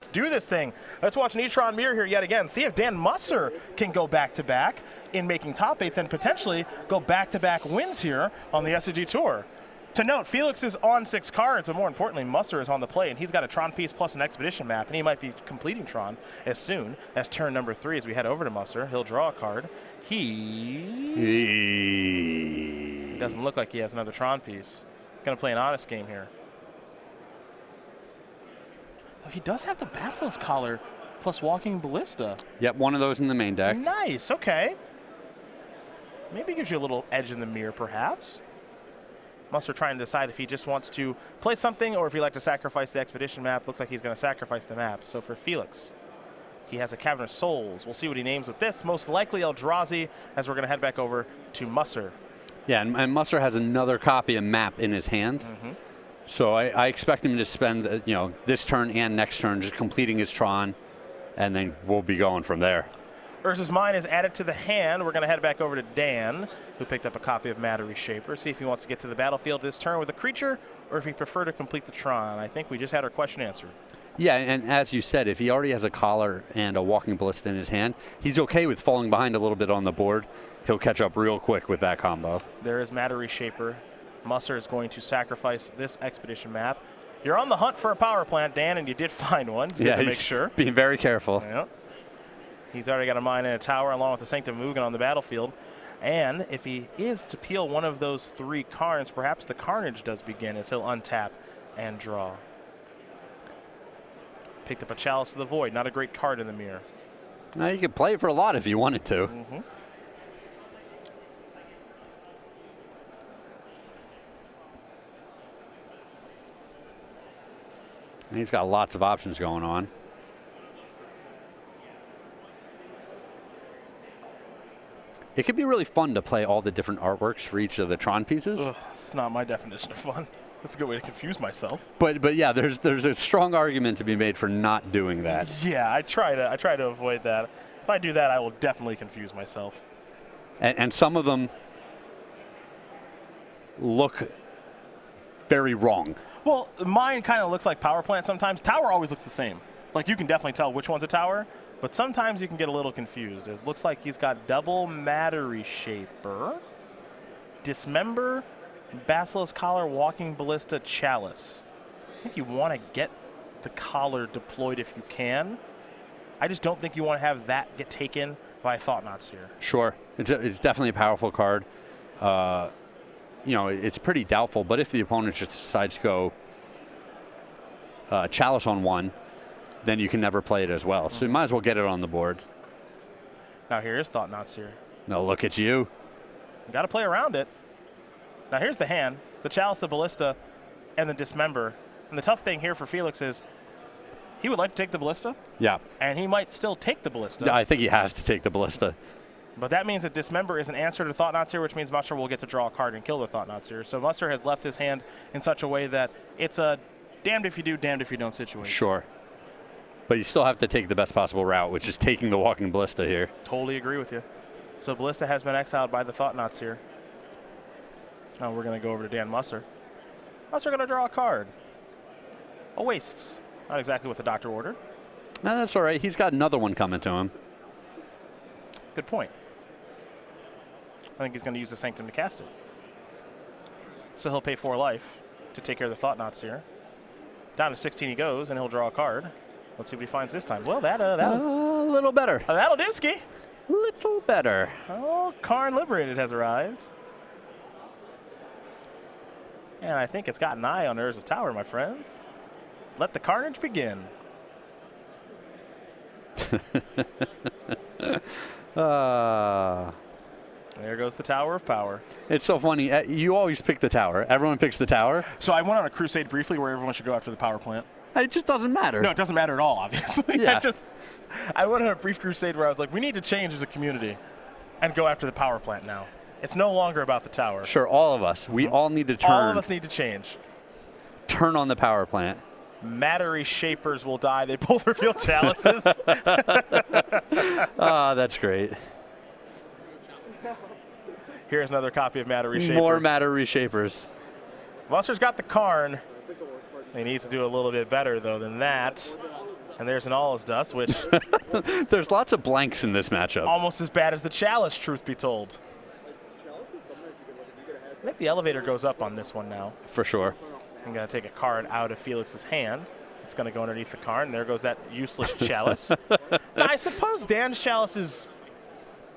Let's do this thing. Let's watch Neutron Mirror here yet again. See if Dan Musser can go back-to-back in making top 8s and potentially go back-to-back wins here on the SCG Tour. To note, Felix is on 6 cards, but more importantly, Musser is on the play, and he's got a Tron piece plus an Expedition map, and he might be completing Tron as soon as turn number 3 as we head over to Musser. He'll draw a card. He doesn't look like he has another Tron piece. Gonna play an honest game here. Oh, he does have the Basilisk Collar plus Walking Ballista. Yep, one of those in the main deck. Nice, okay. Maybe gives you a little edge in the mirror, perhaps. Musser trying to decide if he just wants to play something or if he'd like to sacrifice the Expedition map. Looks like he's going to sacrifice the map. So for Felix, he has a Cavern of Souls. We'll see what he names with this. Most likely Eldrazi, as we're going to head back over to Musser. Yeah, and Musser has another copy of map in his hand. So I expect him to spend this turn and next turn just completing his Tron, and then we'll be going from there. Urza's Mine is added to the hand. We're going to head back over to Dan, who picked up a copy of Matter Reshaper. See if he wants to get to the battlefield this turn with a creature, or if he prefer to complete the Tron. I think we just had our question answered. Yeah, and as you said, if he already has a Collar and a Walking Ballista in his hand, he's okay with falling behind a little bit on the board. He'll catch up real quick with that combo. There is Matter Reshaper. Musser is going to sacrifice this Expedition map. You're on the hunt for a power plant, Dan, and you did find one. It's good to make sure. Being very careful. Yeah. He's already got a mine and a tower along with the Sanctum Mugen on the battlefield. And if he is to peel one of those 3 cards, perhaps the Carnage does begin as he'll untap and draw. Picked up a Chalice of the Void. Not a great card in the mirror. Now you could play for a lot if you wanted to. And he's got lots of options going on. It could be really fun to play all the different artworks for each of the Tron pieces. Ugh, it's not my definition of fun. That's a good way to confuse myself. But yeah, there's a strong argument to be made for not doing that. Yeah, I try to avoid that. If I do that, I will definitely confuse myself. And some of them look very wrong. Well, mine kind of looks like power plant sometimes. Tower always looks the same. Like, you can definitely tell which one's a tower, but sometimes you can get a little confused. It looks like he's got double Matter Reshaper, Dismember, Basilisk Collar, Walking Ballista, Chalice. I think you want to get the Collar deployed if you can. I just don't think you want to have that get taken by Thought-Knots here. Sure. It's definitely a powerful card. It's pretty doubtful, but if the opponent just decides to go Chalice on 1, then you can never play it as well. So you might as well get it on the board. Now here is Thought-Knots here. No, look at you. Got to play around it. Now here's the hand, the Chalice, the Ballista, and the Dismember. And the tough thing here for Felix is he would like to take the Ballista. Yeah. And he might still take the Ballista. Yeah, I think he has to take the Ballista. But that means that Dismember is an answer to Thought-Knots here, which means Musser will get to draw a card and kill the Thought-Knots here. So Musser has left his hand in such a way that it's a damned if you do, damned if you don't situation. Sure. But you still have to take the best possible route, which is taking the Walking Ballista here. Totally agree with you. So Ballista has been exiled by the Thought-Knots here. Now we're going to go over to Dan Musser. Musser going to draw a card. A Wastes. Not exactly what the doctor ordered. No, that's all right. He's got another one coming to him. Good point. I think he's going to use the Sanctum to cast it. So he'll pay 4 life to take care of the Thought-Knots here. Down to 16 he goes, and he'll draw a card. Let's see what he finds this time. Well, that'll a little better. That'll do, Ski. Little better. Oh, Karn Liberated has arrived. And I think it's got an eye on Urza's Tower, my friends. Let the carnage begin. There goes the Tower of Power. It's so funny. You always pick the tower. Everyone picks the tower. So I went on a crusade briefly where everyone should go after the power plant. It just doesn't matter. No, it doesn't matter at all, obviously. Yeah. I went on a brief crusade where I was like, we need to change as a community and go after the power plant now. It's no longer about the tower. Sure, all of us. We all need to turn. All of us need to change. Turn on the power plant. Matter Reshapers will die. They both reveal chalices. That's great. Here's another copy of Matter Reshaper. More Matter Reshapers. Musser's got the Karn. He needs to do a little bit better, though, than that. And there's an All Is Dust, which There's lots of blanks in this matchup. almost as bad as the Chalice, truth be told. I think the elevator goes up on this one now. For sure. I'm going to take a card out of Felix's hand. It's going to go underneath the card, and there goes that useless Chalice. Now, I suppose Dan's Chalice is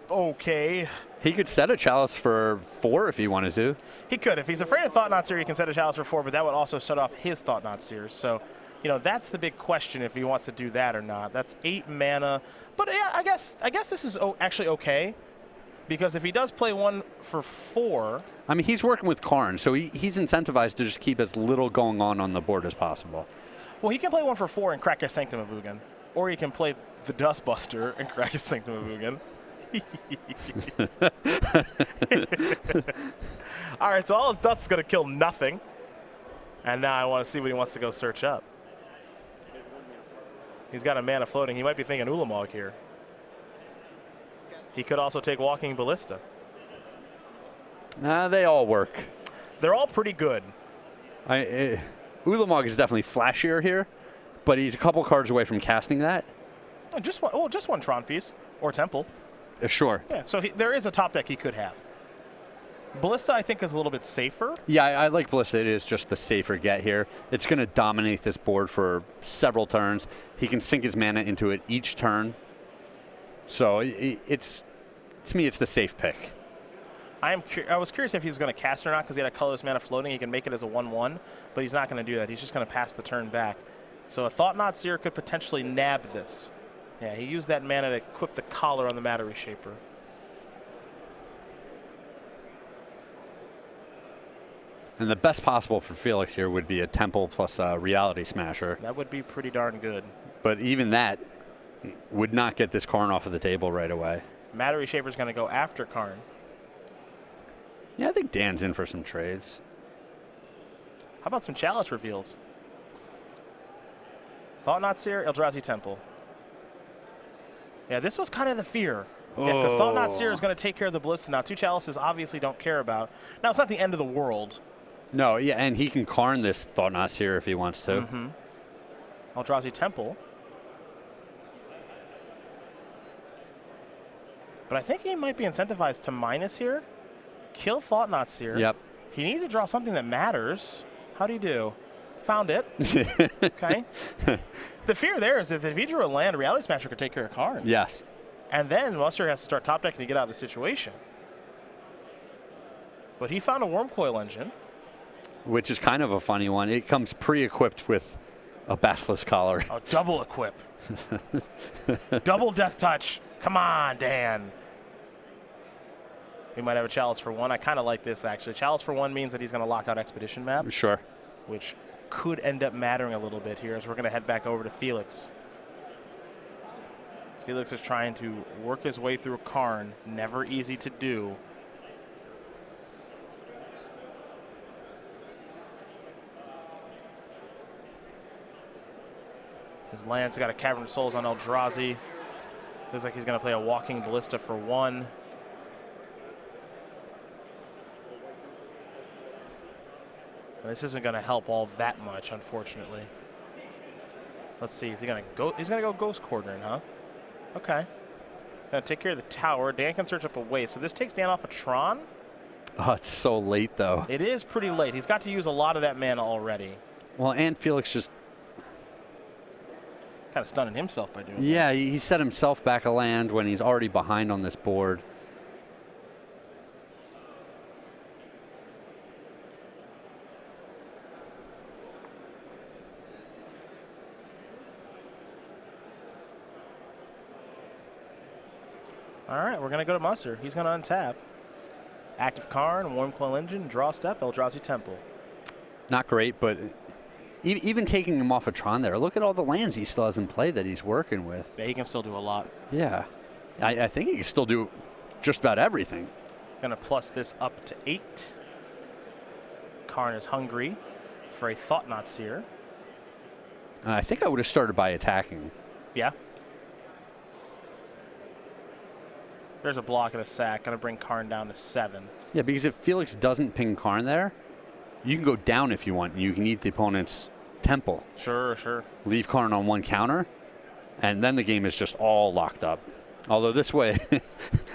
okay. He could set a Chalice for 4 if he wanted to. He could. If he's afraid of Thought-Knot Seer, he can set a Chalice for 4, but that would also shut off his Thought-Knot Seers. So, you know, that's the big question if he wants to do that or not. That's 8 mana. But yeah, I guess this is actually okay. Because if he does play one for 4. I mean, he's working with Karn, so he's incentivized to just keep as little going on the board as possible. Well, he can play one for 4 and crack his Sanctum of Ugin. Or he can play the Dustbuster and crack his Sanctum of Ugin. All right, so all his dust is going to kill nothing. And now I want to see what he wants to go search up. He's got a mana floating. He might be thinking Ulamog here. He could also take Walking Ballista. They all work. They're all pretty good. Ulamog is definitely flashier here, but he's a couple cards away from casting that. Just one Tron piece or Temple. Sure. Yeah, so there is a top deck he could have. Ballista, I think, is a little bit safer. Yeah, I like Ballista. It is just the safer get here. It's going to dominate this board for several turns. He can sink his mana into it each turn. So it's, to me, it's the safe pick. I was curious if he's going to cast or not because he had a colorless mana floating. He can make it as a 1/1, but he's not going to do that. He's just going to pass the turn back. So a Thought-Knot Seer could potentially nab this. Yeah, he used that mana to equip the collar on the Matter Reshaper. And the best possible for Felix here would be a Temple plus a Reality Smasher. That would be pretty darn good. But even that would not get this Karn off of the table right away. Matter Reshaper's going to go after Karn. Yeah, I think Dan's in for some trades. How about some Chalice reveals? Thought-Knot Seer, Eldrazi Temple. Yeah, this was kind of the fear. Yeah, because Thought-Knot Seer is going to take care of the Ballista. Now, 2 Chalices obviously don't care about. Now, it's not the end of the world. No, yeah, and he can Karn this Thought-Knot Seer if he wants to. Eldrazi Temple. But I think he might be incentivized to minus here. Kill Thought-Knot Seer. Yep. He needs to draw something that matters. How do you do? Found it. Okay. The fear there is that if he drew a land, Reality Smasher could take care of Karn. Yes. And then Musser has to start top decking to get out of the situation. But he found a Wormcoil Engine. Which is kind of a funny one. It comes pre-equipped with a Basilisk Collar. Oh, double equip. Double Death Touch. Come on, Dan. We might have a Chalice for 1. I kind of like this, actually. Chalice for 1 means that he's going to lock out Expedition Map. Sure. Which could end up mattering a little bit here as we're going to head back over to Felix. Felix is trying to work his way through Karn. Never easy to do. His land's got a Cavern of Souls on Eldrazi. Looks like he's going to play a Walking Ballista for 1. This isn't going to help all that much, unfortunately. Let's see. Is he going to go? He's going to go Ghost Quartering, huh? Okay. Going to take care of the tower. Dan can search up a way. So this takes Dan off a Tron. Oh, it's so late, though. It is pretty late. He's got to use a lot of that mana already. Well, and Felix just... kind of stunning himself by doing that. Yeah, he set himself back a land when he's already behind on this board. All right, we're going to go to Musser. He's going to untap. Active Karn, Wormcoil Engine, draw step, Eldrazi Temple. Not great, but even taking him off a Tron there, look at all the lands he still has in play that he's working with. Yeah, he can still do a lot. Yeah. I think he can still do just about everything. Going to plus this up to 8. Karn is hungry for a Thought-Knot Seer. And I think I would have started by attacking. Yeah. There's a block and a sack. Going to bring Karn down to 7. Yeah, because if Felix doesn't ping Karn there, you can go down if you want. You can eat the opponent's Temple. Sure, sure. Leave Karn on 1 counter, and then the game is just all locked up. Although this way,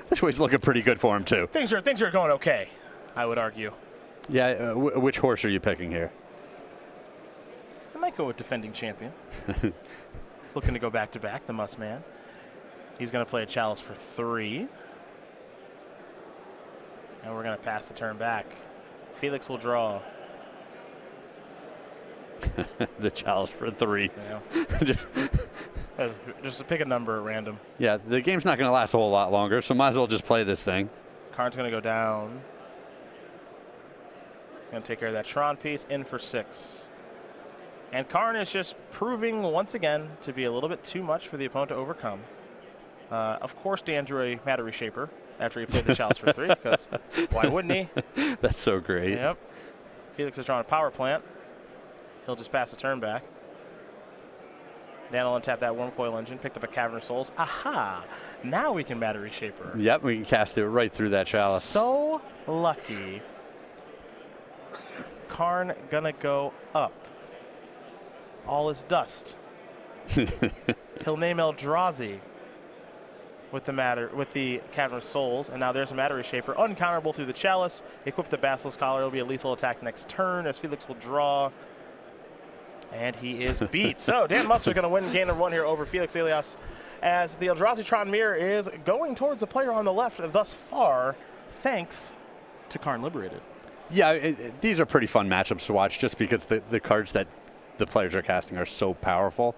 this way's looking pretty good for him too. Things are going okay, I would argue. Yeah, which horse are you picking here? I might go with defending champion. Looking to go back-to-back, the Muss Man. He's going to play a Chalice for 3. And we're going to pass the turn back. Felix will draw. The Chalice for 3. Yeah. Just to pick a number at random. Yeah, the game's not going to last a whole lot longer, so might as well just play this thing. Karn's going to go down. Going to take care of that Tron piece, in for 6. And Karn is just proving once again to be a little bit too much for the opponent to overcome. Of course, Dan drew a Matter Reshaper after he played the Chalice for 3, because why wouldn't he? That's so great. Yep. Felix has drawn a Power Plant. He'll just pass the turn back. Dan will untap that Wormcoil Engine, picked up a Cavern of Souls. Aha! Now we can Matter Reshaper. Yep, we can cast it right through that Chalice. So lucky. Karn gonna go up. All is dust. He'll name Eldrazi with the Cavern of Souls, and now there's a Matter Reshaper, uncounterable through the Chalice. Equip the Basilisk Collar. It'll be a lethal attack next turn as Felix will draw, and he is beat. So Dan Musser is going to win game number 1 here over Felix Elias, as the Eldrazi Tron Mirror is going towards the player on the left thus far, thanks to Karn Liberated. Yeah, these are pretty fun matchups to watch, just because the cards that the players are casting are so powerful.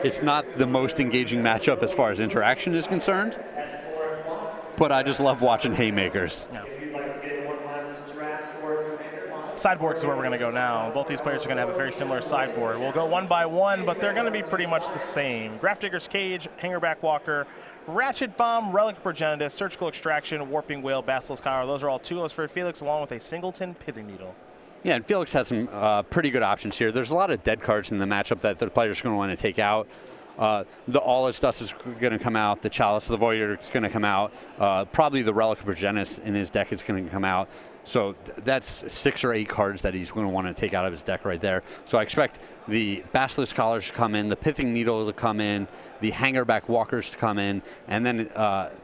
It's not the most engaging matchup as far as interaction is concerned, but I just love watching haymakers. Yeah. Sideboards is where we're going to go now. Both these players are going to have a very similar sideboard. We'll go one by one, but they're going to be pretty much the same. Grafdigger's Cage, Hangerback Walker, Ratchet Bomb, Relic of Progenitus, Surgical Extraction, Warping Whale, Basilisk Collar. Those are all 2-0s for Felix, along with a Singleton Pithing Needle. Yeah, and Felix has some pretty good options here. There's a lot of dead cards in the matchup that the players are going to want to take out. The All Its Dust is going to come out. The Chalice of the Void is going to come out. Probably the Relic of Progenitus in his deck is going to come out. So that's 6 or 8 cards that he's going to want to take out of his deck right there. So I expect the Basilisk Collars to come in, the Pithing Needle to come in, the Hangerback Walkers to come in, and then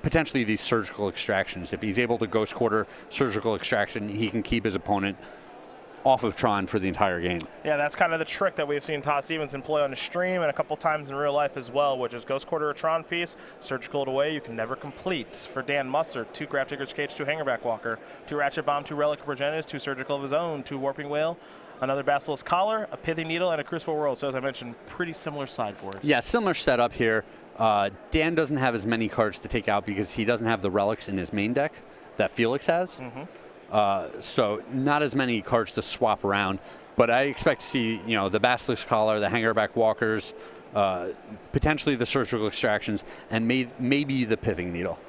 potentially these Surgical Extractions. If he's able to Ghost Quarter Surgical Extraction, he can keep his opponent off of Tron for the entire game. Yeah, that's kind of the trick that we've seen Todd Stevens employ on the stream and a couple times in real life as well, which is Ghost Quarter a Tron piece, Surgical it away, you can never complete. For Dan Musser, 2 Grafdigger's Cage, 2 Hangerback Walker, 2 Ratchet Bomb, 2 Relic of Progenitus, 2 Surgical of his own, 2 Warping Whale, another Basilisk Collar, a Pithing Needle, and a Crucible World. So as I mentioned, pretty similar sideboards. Yeah, similar setup here. Dan doesn't have as many cards to take out because he doesn't have the relics in his main deck that Felix has. So not as many cards to swap around, but I expect to see, you know, the Basilisk Collar, the Hangerback Walkers, potentially the Surgical Extractions, and maybe the Pithing Needle.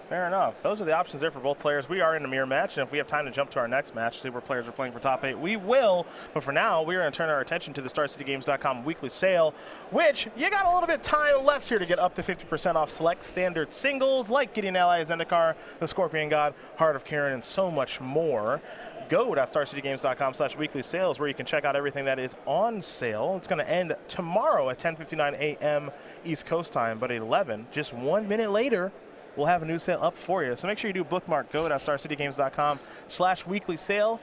Fair enough. Those are the options there for both players. We are in a mirror match, and if we have time to jump to our next match, see where players are playing for top 8, we will. But for now, we are going to turn our attention to the StarCityGames.com weekly sale, which you got a little bit of time left here to get up to 50% off select standard singles like Gideon Ally, Zendikar, the Scorpion God, Heart of Kieran, and so much more. Go to StarCityGames.com/weekly sales where you can check out everything that is on sale. It's going to end tomorrow at 10:59 a.m. East Coast time, but at 11, just 1 minute later, we'll have a new sale up for you. So make sure you do bookmark go.starcitygames.com/weekly sale,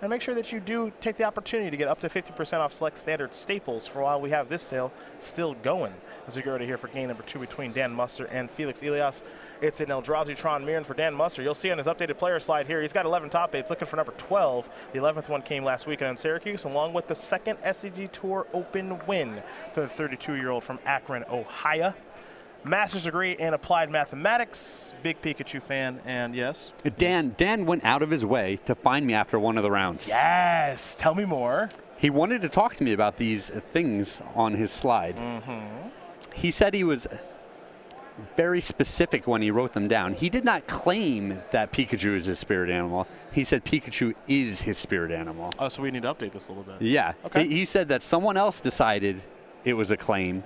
and make sure that you do take the opportunity to get up to 50% off select standard staples for while we have this sale still going. As we get ready here for game number 2 between Dan Musser and Felix Elias. It's an Eldrazi Tron Mirror for Dan Musser. You'll see on his updated player slide here, he's got 11 top 8s, looking for number 12. The 11th one came last weekend in Syracuse, along with the second SCG Tour Open win for the 32-year-old from Akron, Ohio. Master's degree in applied mathematics, big Pikachu fan, and yes. Dan went out of his way to find me after one of the rounds. Yes, tell me more. He wanted to talk to me about these things on his slide. He said he was very specific when he wrote them down. He did not claim that Pikachu is his spirit animal. He said Pikachu is his spirit animal. Oh, so we need to update this a little bit. Yeah. Okay. He said that someone else decided it was a claim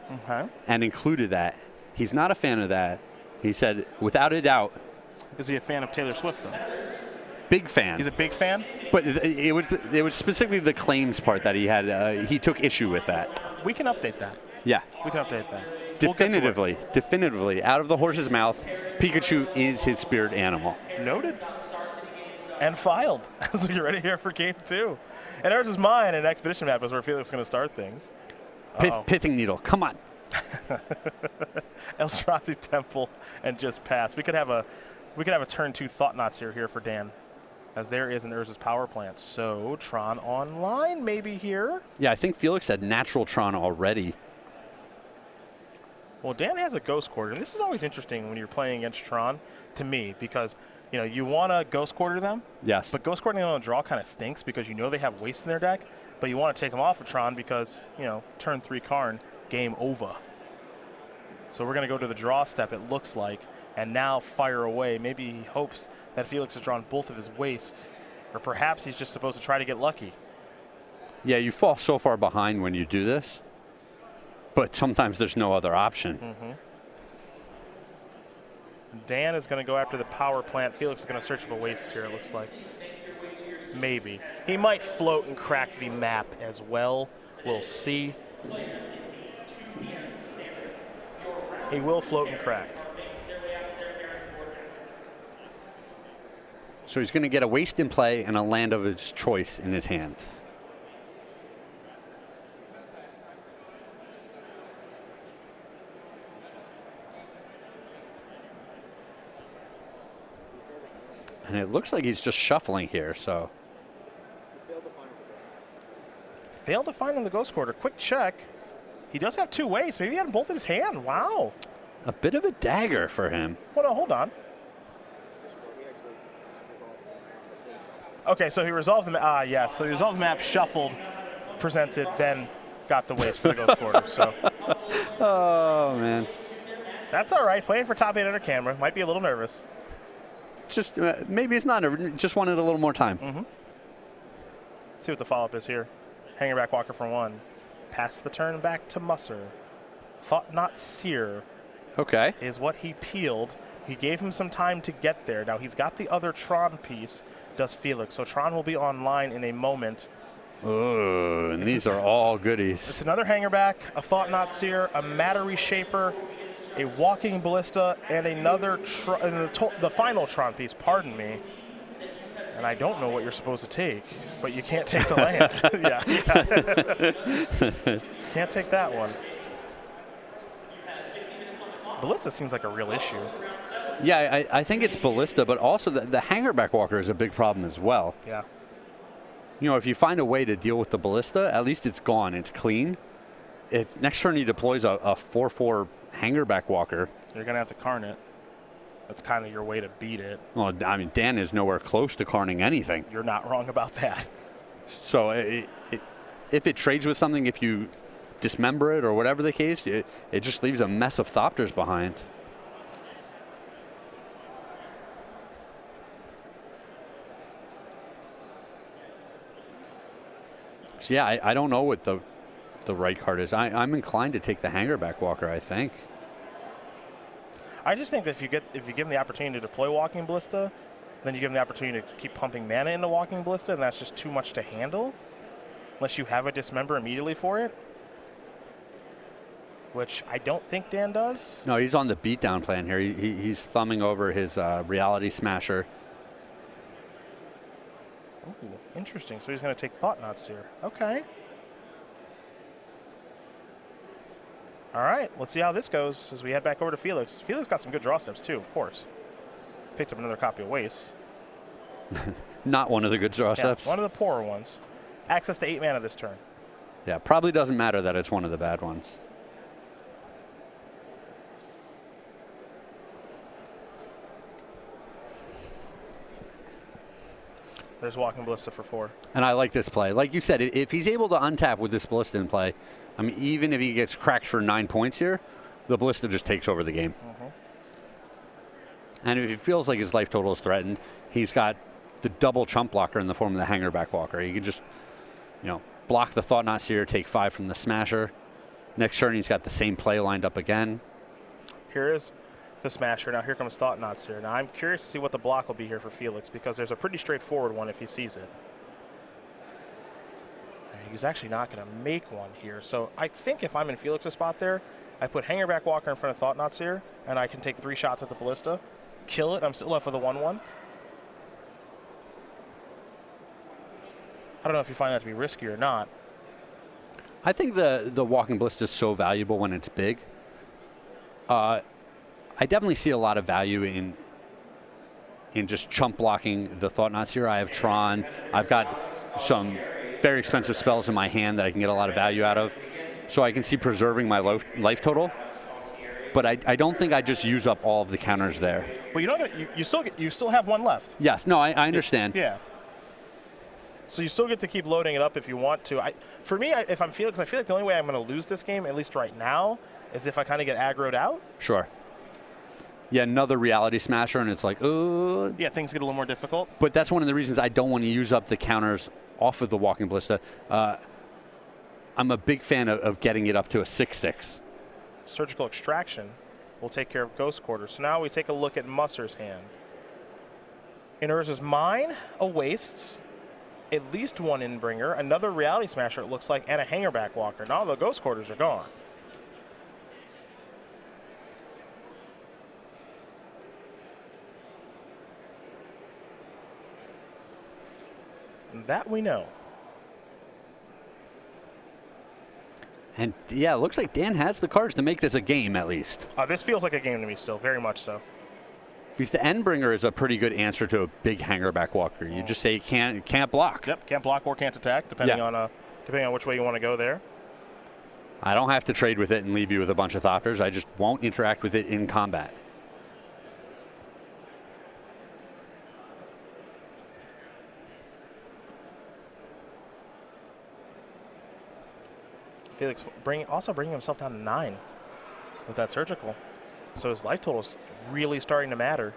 and included that. He's not a fan of that. He said, without a doubt. Is he a fan of Taylor Swift, though? Big fan. He's a big fan? But it was specifically the claims part that he had. He took issue with that. We can update that. Yeah. We can update that. Definitively, out of the horse's mouth, Pikachu is his spirit animal. Noted. And filed as we get ready here for game 2. And there's his mine, and Expedition Map is where Felix is going to start things. Pithing Needle, come on. Eldrazi Temple and just pass. We could have a turn 2 Thought Knots here for Dan, as there is an Urza's Power Plant. So Tron online maybe here. Yeah, I think Felix had natural Tron already. Well, Dan has a Ghost Quarter. And this is always interesting when you're playing against Tron, to me, because you want to Ghost Quarter them. Yes. But Ghost Quartering on the draw kind of stinks because they have waste in their deck, but you want to take them off of Tron because, turn 3 Karn, game over. So we're going to go to the draw step, it looks like, and now fire away. Maybe he hopes that Felix has drawn both of his wastes, or perhaps he's just supposed to try to get lucky. Yeah, you fall so far behind when you do this, but sometimes there's no other option. Dan is going to go after the power plant. Felix is going to search for a waste here, it looks like. Maybe. He might float and crack the map as well. We'll see. He will float and crack. So he's going to get a waste in play and a land of his choice in his hand. And it looks like he's just shuffling here, so. Failed to find in the Ghost Quarter. Quick check. He does have 2 wastes. Maybe he had them both in his hand. Wow. A bit of a dagger for him. Well, no, hold on. Okay, so he resolved the map. Yes. So he resolved the map, shuffled, presented, then got the waste for the Ghost Quarter. So. Oh, man. That's all right. Playing for top 8 under camera. Might be a little nervous. Just maybe it's not. Just wanted a little more time. Let's see what the follow-up is here. Hanger back Walker for 1. Pass the turn back to Musser. Thought Not Seer. Okay. Is what he peeled. He gave him some time to get there. Now he's got the other Tron piece, does Felix. So Tron will be online in a moment. Oh, and these are all goodies. It's another Hanger back, a Thought Not Seer, a Matter Reshaper, a Walking Ballista, and another the final Tron piece, pardon me. And I don't know what you're supposed to take, but you can't take the land. Yeah. Can't take that one. Ballista seems like a real issue. Yeah, I think it's Ballista, but also the Hangerback Walker is a big problem as well. Yeah. If you find a way to deal with the Ballista, at least it's gone. It's clean. If next turn he deploys a 4/4 Hangerback Walker, you're going to have to Karn it. That's kind of your way to beat it. Well, I mean, Dan is nowhere close to Karning anything. You're not wrong about that. So if it trades with something, if you dismember it or whatever the case, it just leaves a mess of Thopters behind. So yeah, I don't know what the right card is. I'm inclined to take the Hangerback Walker, I think. I just think that if you give him the opportunity to deploy Walking Ballista, then you give him the opportunity to keep pumping mana into Walking Ballista, and that's just too much to handle, unless you have a Dismember immediately for it, which I don't think Dan does. No, he's on the beatdown plan here. He's thumbing over his Reality Smasher. Ooh, interesting. So he's going to take Thought Knots here. Okay. All right, let's see how this goes as we head back over to Felix. Felix got some good draw steps, too, of course. Picked up another copy of Waste. Not one of the good draw steps. One of the poorer ones. Access to 8 mana this turn. Yeah, probably doesn't matter that it's one of the bad ones. There's Walking Ballista for 4. And I like this play. Like you said, if he's able to untap with this Ballista in play, I mean, even if he gets cracked for 9 points here, the Ballista just takes over the game. And if he feels like his life total is threatened, he's got the double chump blocker in the form of the Hangerback Walker. He can just, block the Thought Not Seer, take 5 from the Smasher. Next turn, he's got the same play lined up again. Here is the Smasher. Now here comes Thought Knots here. Now I'm curious to see what the block will be here for Felix, because there's a pretty straightforward one if he sees it. he's actually not going to make one here. So I think if I'm in Felix's spot there, I put Hangerback Walker in front of Thought Knot Seer, and I can take 3 shots at the Ballista, kill it. I'm still left with a 1/1. I don't know if you find that to be risky or not. I think the Walking Ballista is so valuable when it's big. I definitely see a lot of value in just chump blocking the Thought Knot Seer. I have Tron. I've got some very expensive spells in my hand that I can get a lot of value out of. So I can see preserving my life total. But I don't think I just use up all of the counters there. Well, you still have 1 left. Yes, no, I understand. Yeah. So you still get to keep loading it up if you want to. For me, if I'm Felix, I feel like the only way I'm going to lose this game, at least right now, is if I kind of get aggroed out. Sure. Yeah, another Reality Smasher, and it's like, yeah, things get a little more difficult. But that's one of the reasons I don't want to use up the counters off of the Walking Ballista. I'm a big fan of getting it up to a 6/6. Surgical Extraction will take care of Ghost Quarter. So now we take a look at Musser's hand. In Urza's Mine, a Wastes, at least 1 Inbringer, another Reality Smasher, it looks like, and a Hangerback Walker. Now the Ghost Quarters are gone. And that we know. And yeah, it looks like Dan has the cards to make this a game at least. This feels like a game to me still, very much so. Because the Endbringer is a pretty good answer to a big Hangerback Walker. You just say you can't block. Yep, can't block or can't attack, depending on which way you want to go there. I don't have to trade with it and leave you with a bunch of Thopters. I just won't interact with it in combat. Felix also bringing himself down to 9 with that surgical. So his life total is really starting to matter.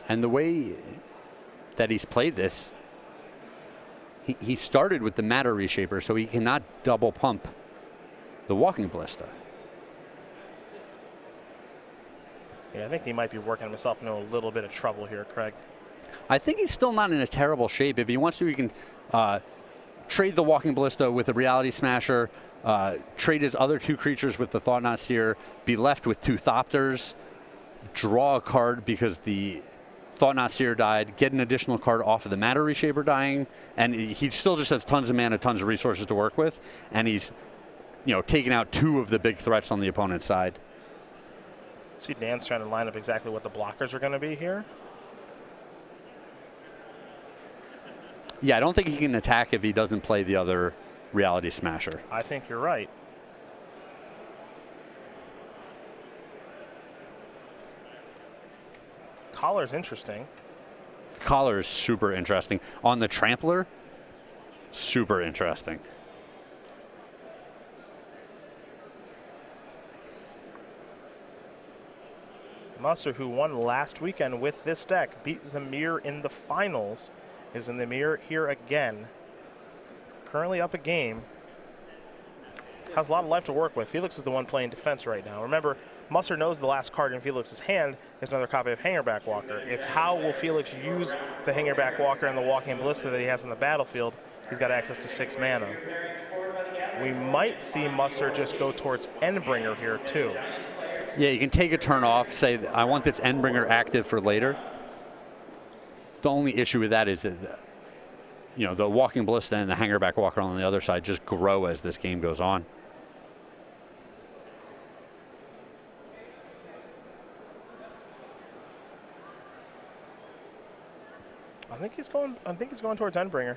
And the way that he's played this, he started with the Matter Reshaper, so he cannot double pump the Walking Ballista. Yeah, I think he might be working himself into a little bit of trouble here, Craig. I think he's still not in a terrible shape. If he wants to, he can trade the Walking Ballista with a Reality Smasher, trade his other 2 creatures with the Thought Knot Seer, be left with 2 Thopters, draw a card because the Thought Knot Seer died, get an additional card off of the Matter Reshaper dying, and he still just has tons of mana, tons of resources to work with, and he's taking out 2 of the big threats on the opponent's side. See, Dan's trying to line up exactly what the blockers are going to be here. Yeah, I don't think he can attack if he doesn't play the other Reality Smasher. I think you're right. Collar's interesting. Collar is super interesting. On the Trampler, super interesting. Musser, who won last weekend with this deck, beat the Mirror in the finals, is in the Mirror here again. Currently up a game. Has a lot of life to work with. Felix is the one playing defense right now. Remember, Musser knows the last card in Felix's hand is another copy of Hangerback Walker. It's how will Felix use the Hangerback Walker and the Walking Ballista that he has on the battlefield. He's got access to 6 mana. We might see Musser just go towards Endbringer here too. Yeah, you can take a turn off, say, I want this Endbringer active for later. The only issue with that is that, the Walking Ballista and the Hangerback Walker on the other side just grow as this game goes on. I think he's going towards Endbringer.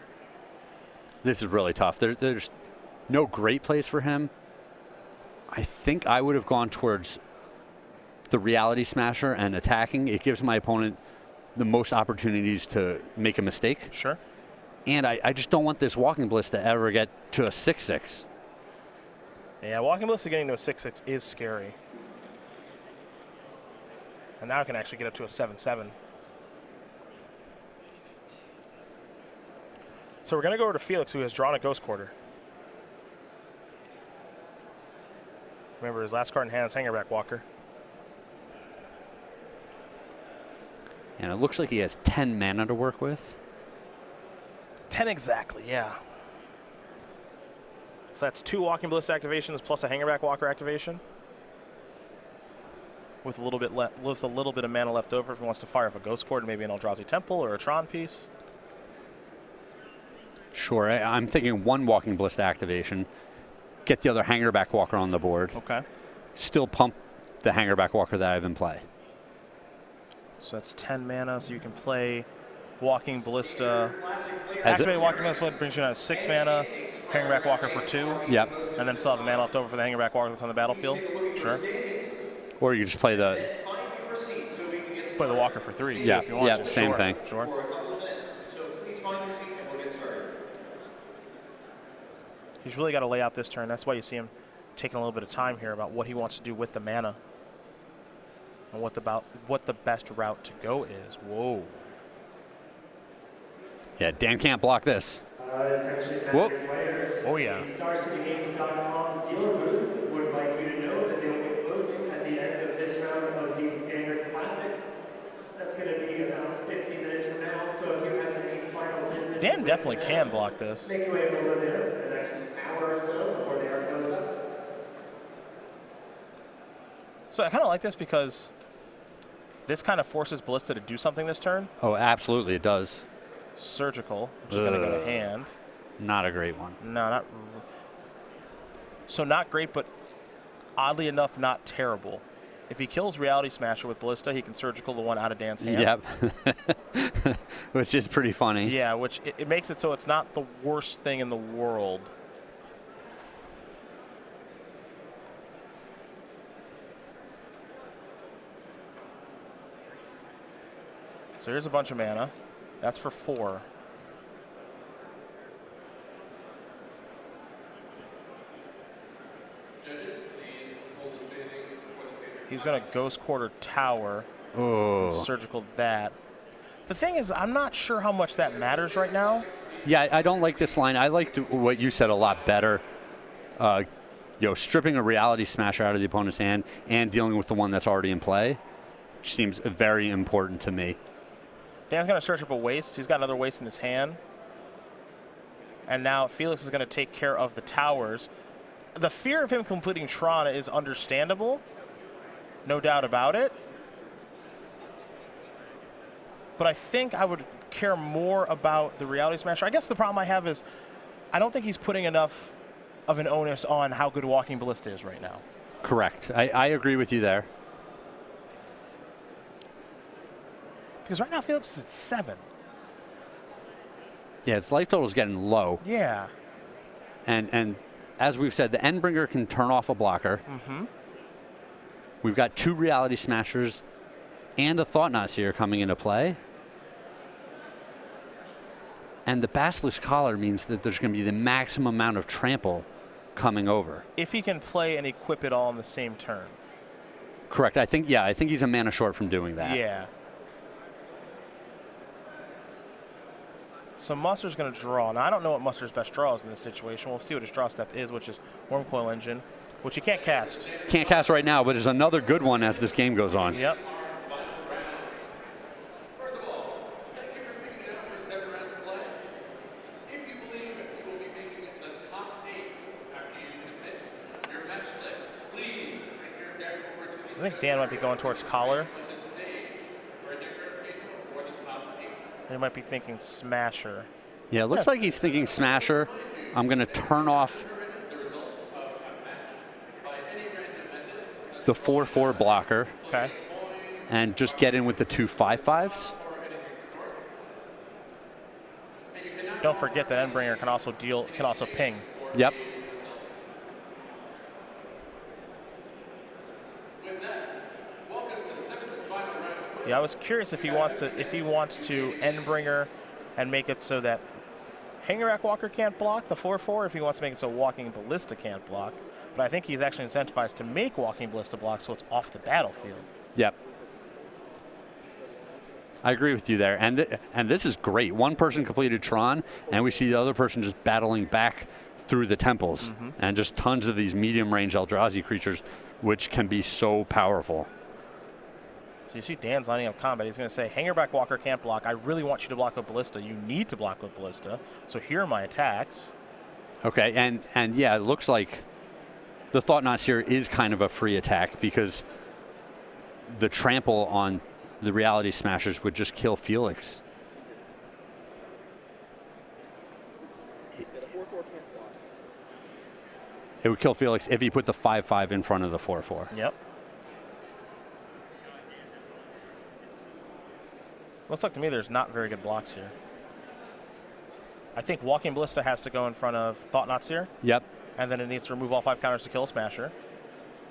This is really tough. There's no great place for him. I think I would have gone towards the Reality Smasher and attacking. It gives my opponent the most opportunities to make a mistake. Sure. And I just don't want this Walking Ballista to ever get to a 6/6. Yeah, Walking Ballista getting to a 6/6 is scary. And now it can actually get up to a 7/7. So we're going to go over to Felix, who has drawn a Ghost Quarter. Remember, his last card in hand is Hangerback Walker. And it looks like he has 10 mana to work with. 10 exactly, yeah. So that's 2 Walking Ballista activations plus a Hangerback Walker activation. With a little bit of mana left over if he wants to fire up a Ghost Cord, maybe an Eldrazi Temple or a Tron piece. Sure, I'm thinking 1 Walking Ballista activation. Get the other Hangerback Walker on the board. Okay. Still pump the Hangerback Walker that I have in play. So that's 10 mana, so you can play Walking Ballista. Activate Walking Ballista brings you down to 6 mana. Hangerback Walker for 2. Yep. And then still have mana left over for the Hangerback Walker that's on the battlefield. Sure. Or you just play the Walker for 3. Yeah, if you want yeah, to. same Sure. thing. Sure. He's really got to lay out this turn. That's why you see him taking a little bit of time here about what he wants to do with the mana and what the best route to go is. Whoa. Yeah, Dan can't block this. Whoa. Oh, yeah. The StarCityGames.com dealer booth would like you to know that they will be closing at the end of this round of the Standard Classic. That's going to be about 50 minutes from now, so if you have any final business... Dan definitely can block this. Make your way over there the next hour or so before they are closed up. So I kind of like this because this kind of forces Ballista to do something this turn. Oh, absolutely, it does. Surgical, which is going to go to hand. Not a great one. No, not. So not great, but oddly enough, not terrible. If he kills Reality Smasher with Ballista, he can surgical the one out of Dan's hand. Yep. Which is pretty funny. Yeah, which it makes it so it's not the worst thing in the world. So here's a bunch of mana. That's for 4. He's going to Ghost Quarter Tower. Oh. Surgical that. The thing is, I'm not sure how much that matters right now. Yeah, I don't like this line. I liked what you said a lot better. Stripping a Reality Smasher out of the opponent's hand and dealing with the one that's already in play seems very important to me. Dan's going to search up a waste. He's got another waste in his hand. And now Felix is going to take care of the towers. The fear of him completing Tron is understandable. No doubt about it. But I think I would care more about the Reality Smasher. I guess the problem I have is I don't think he's putting enough of an onus on how good Walking Ballista is right now. Correct. I agree with you there. Because right now Felix is at 7. Yeah, its life total is getting low. Yeah. And as we've said, the Endbringer can turn off a blocker. Mm-hmm. We've got 2 Reality Smashers and a Thought-Knot Seer coming into play. And the Basilisk Collar means that there's going to be the maximum amount of trample coming over. If he can play and equip it all in the same turn. Correct. I think he's a mana short from doing that. Yeah. So Musser's going to draw. Now, I don't know what Musser's best draw is in this situation. We'll see what his draw step is, which is Wormcoil Engine, which he can't cast. Can't cast right now, but is another good one as this game goes on. Yep. First of all, thank you for sticking it out for 7 rounds of play. If you believe you will be making the top 8 after you submit your match slip, please bring your deck over to the I think Dan might be going towards Collar. on the stage for a deck verification for the top 8. He might be thinking Smasher. Yeah, it looks like he's thinking Smasher. I'm going to turn off the 4/4 blocker. Okay. And just get in with the 2 5/5s. Don't forget that Endbringer can also ping. Yep. Yeah, I was curious if he wants to Endbringer and make it so that Hangerback Walker can't block the 4/4, if he wants to make it so Walking Ballista can't block. But I think he's actually incentivized to make Walking Ballista block so it's off the battlefield. Yep. I agree with you there. And this is great. One person completed Tron, and we see the other person just battling back through the temples. Mm-hmm. And just tons of these medium-range Eldrazi creatures, which can be so powerful. So you see Dan's lining up combat. He's going to say, Hangerback Walker can't block. I really want you to block with Ballista. You need to block with Ballista. So here are my attacks. Okay, and yeah, it looks like the Thought Knot Seer is kind of a free attack because the trample on the Reality Smashers would just kill Felix. It would kill Felix if he put the 5/5 in front of the 4/4. Yep. Looks like to me there's not very good blocks here. I think Walking Ballista has to go in front of Thought Knots here. Yep. And then it needs to remove all 5 counters to kill a Smasher.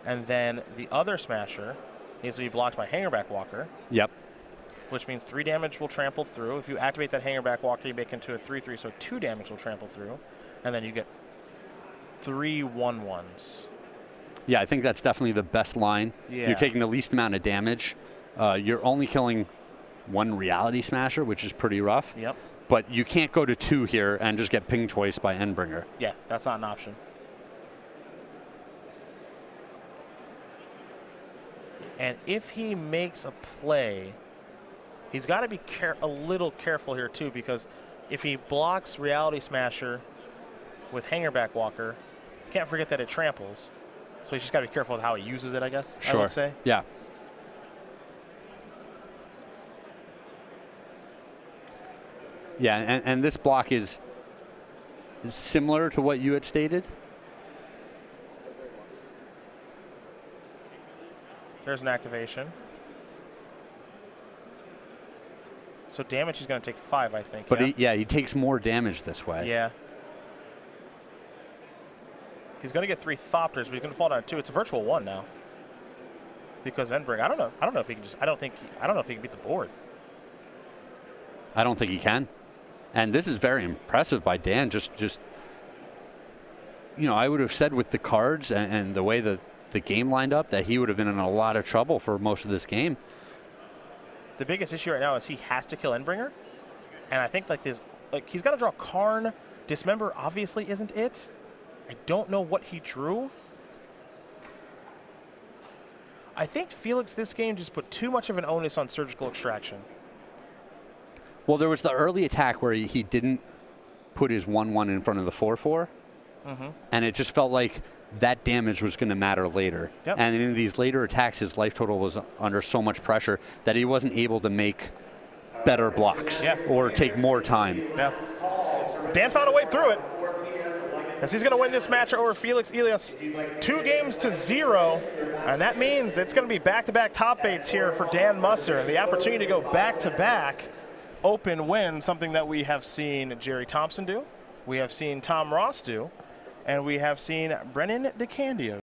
And then the other Smasher needs to be blocked by Hangerback Walker. Yep. Which means 3 damage will trample through. If you activate that Hangerback Walker, you make it into a 3/3, so 2 damage will trample through. And then you get 3 1/1s. Yeah, I think that's definitely the best line. Yeah. You're taking the least amount of damage. You're only killing 1 Reality Smasher, which is pretty rough. Yep. But you can't go to 2 here and just get ping twice by Endbringer. Yeah, that's not an option. And if he makes a play, he's got to be a little careful here too, because if he blocks Reality Smasher with Hangerback Walker, can't forget that it tramples. So he's just got to be careful with how he uses it, I guess. Sure. I would say. Yeah. Yeah, and this block is similar to what you had stated. There's an activation. So damage he's going to take 5, I think. But yeah? he takes more damage this way. Yeah. He's going to get 3 Thopters, but he's going to fall down to 2. It's a virtual 1 now. Because Endbringer, I don't know if he can just, I don't know if he can beat the board. I don't think he can. And this is very impressive by Dan. Just you know, I would have said with the cards and the way that the game lined up that he would have been in a lot of trouble for most of this game. The biggest issue right now is he has to kill Endbringer. And I think he's got to draw Karn. Dismember obviously isn't it. I don't know what he drew. I think Felix this game just put too much of an onus on Surgical Extraction. Well, there was the early attack where he didn't put his 1/1 in front of the 4/4. And it just felt like that damage was going to matter later. Yep. And in these later attacks, his life total was under so much pressure that he wasn't able to make better blocks or take more time. Yeah. Dan found a way through it. As he's going to win this match over Felix Elias 2-0. And that means it's going to be back-to-back top 8s here for Dan Musser. The opportunity to go back-to-back open wins, something that we have seen Jerry Thompson do, we have seen Tom Ross do, and we have seen Brennan DeCandio